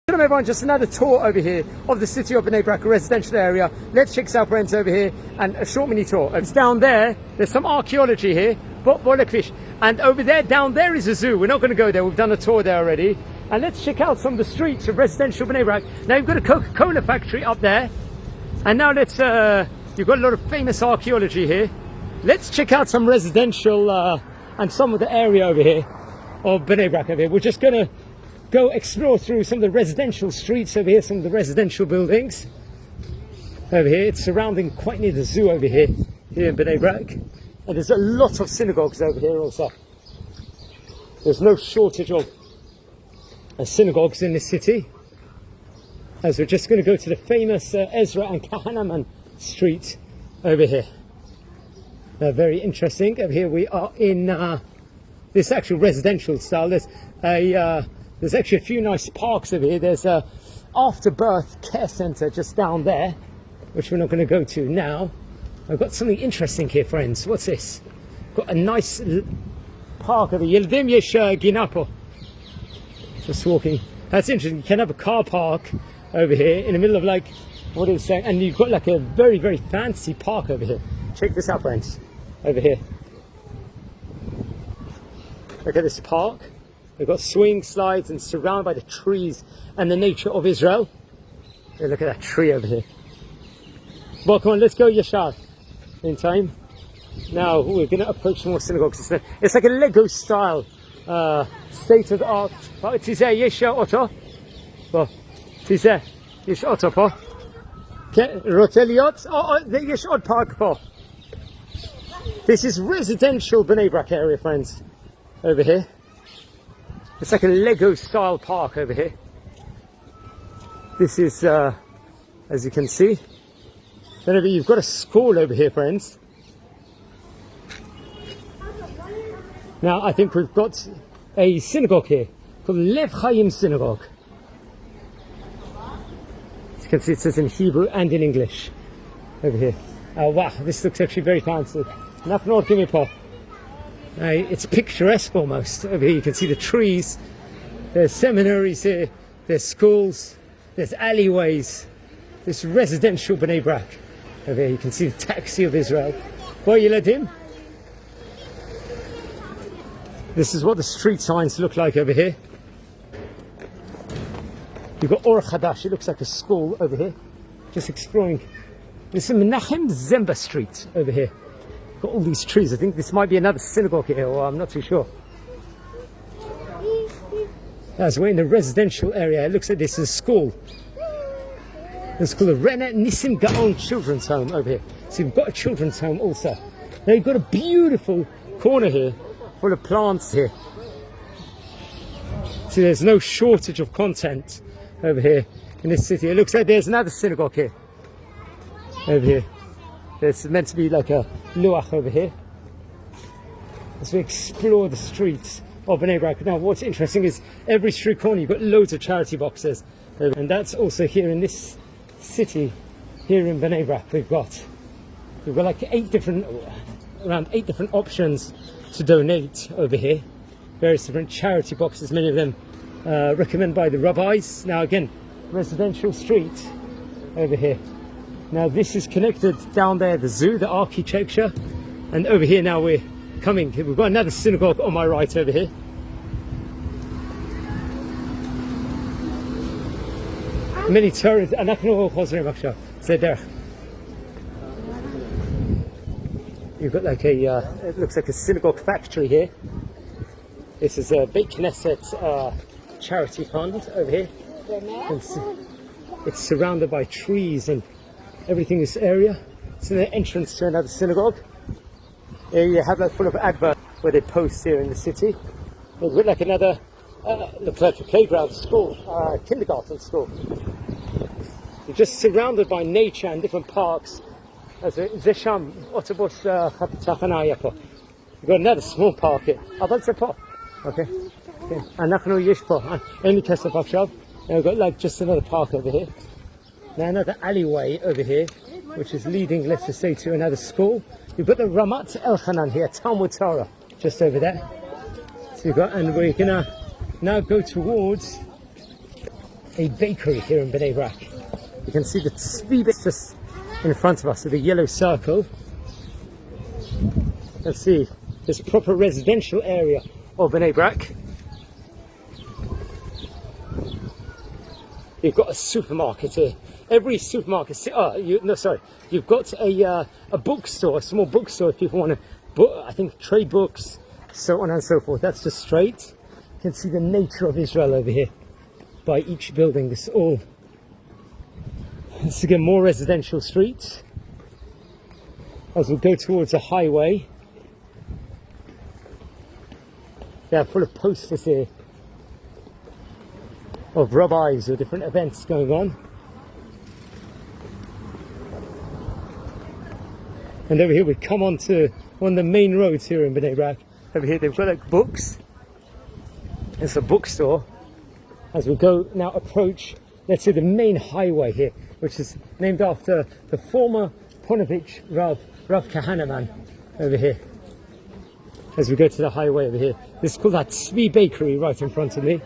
Hello everyone, just another tour over here of the city of Bnei Brak, residential area. Let's check out friends over here and a short mini tour. It's down there, there's some archaeology here, fish. And over there, down there is a zoo. We're not going to go there, we've done a tour there already. And let's check out some of the streets of residential Bnei Brak. Now you've got a Coca-Cola factory up there. And now let's, you've got a lot of famous archaeology here. Let's check out some residential and some of the area over here of Bnei Brak over here. We're just going to go explore through some of the residential streets over here, some of the residential buildings over here. It's surrounding quite near the zoo over here in Bnei Brak. And there's a lot of synagogues over here also. There's no shortage of synagogues in this city. As we're just going to go to the famous Ezra and Kahanaman street over here. Very interesting. Over here we are in this actual residential style. There's actually a few nice parks over here. There's a after-birth care centre just down there, which we're not going to go to now. I've got something interesting here, friends. What's this? Got a nice park over here. Yildim yesh ginapo. Just walking. That's interesting. You can have a car park over here in the middle of like, what is it saying? And you've got like a very, very fancy park over here. Check this out, friends. Over here. Look at this park. They've got swing slides and surrounded by the trees and the nature of Israel. Hey, look at that tree over here. Well, come on, let's go Yashar in time. Now we're going to approach more synagogues. It's like a Lego style state of the art. But it's there, Yesh Otto. Well, it's there, Yesh Otto po. Roteliot. Oh, the Yesh Od Park po. This is residential Bnei Brak area, friends. Over here. It's like a Lego style park over here. This is, as you can see, then over you've got a school over here, friends. Now I think we've got a synagogue here called Lev Chaim Synagogue. As you can see, it says in Hebrew and in English over here. Wow, this looks actually very fancy. Give me a pop. It's picturesque almost. Over here you can see the trees. There's seminaries here. There's schools. There's alleyways. There's residential Bnei Brak. Over here you can see the taxi of Israel. Well, you let him. This is what the street signs look like over here. You've got Or Chadash. It looks like a school over here. Just exploring. This is Menachem Zemba Street over here. Got all these trees. I think this might be another synagogue here, or I'm not too sure. As we're in the residential area, it looks like this is a school. It's called the Rena Nissim Gaon Children's Home over here. So you've got a children's home also. Now you've got a beautiful corner here, full of plants here. See, there's no shortage of content over here in this city. It looks like there's another synagogue here. Over here. There's meant to be like a luach over here. As we explore the streets of Bnei Brak. Now what's interesting is every street corner you've got loads of charity boxes. And that's also here in this city, here in Bnei Brak. We've got like around eight different options to donate over here. Various different charity boxes, many of them recommended by the rabbis. Now again, residential street over here. Now this is connected down there, the zoo, the architecture, and over here now we've got another synagogue on my right over here. Many turrets, you've got like it looks like a synagogue factory here. This is a Beit Knesset charity fund over here. It's surrounded by trees and everything in this area. It's an entrance to another synagogue. Here you have that full of adverts where they post here in the city. There's like another, looks like a playground school, kindergarten school. You're just surrounded by nature and different parks. You've got another small park here. Okay. And we've got like just another park over here. Now another alleyway over here, which is leading, let's just say, to another school. You've got the Ramat Elchanan here, Talmud Torah, just over there. So you've got, and we're gonna now go towards a bakery here in Bnei Brak. You can see the Tzvi just in front of us with a yellow circle. Let's see, this proper residential area of Bnei Brak. You've got a supermarket here. Every supermarket, you've got a bookstore, a small bookstore if people want to, I think, trade books, so on and so forth. That's just straight. You can see the nature of Israel over here by each building. This again more residential streets. As we go towards a highway, they are full of posters here of rabbis or different events going on. And over here we come on to one of the main roads here in Bnei Brak. Over here they've got like books. It's a bookstore. As we go now approach, let's say, the main highway here, which is named after the former Ponovich Rav Kahanaman over here. As we go to the highway over here, this is called that Tzvi Bakery right in front of me.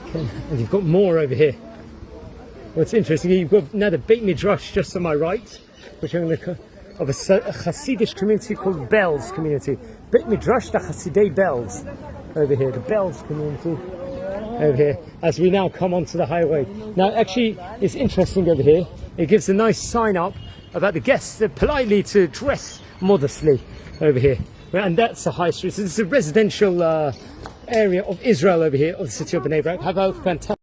Okay. And you've got more over here. What's interesting, you've got now the Beit Midrash just on my right, which I'm going to of a Hasidic community called Bells community. Beit Midrash the Hasidei Bells over here, the Bells community over here. As we now come onto the highway. Now, actually, it's interesting over here. It gives a nice sign up about the guests politely to dress modestly over here, and that's the high street. So this is a residential area of Israel over here, of the city of Bnei Brak. Have a fantastic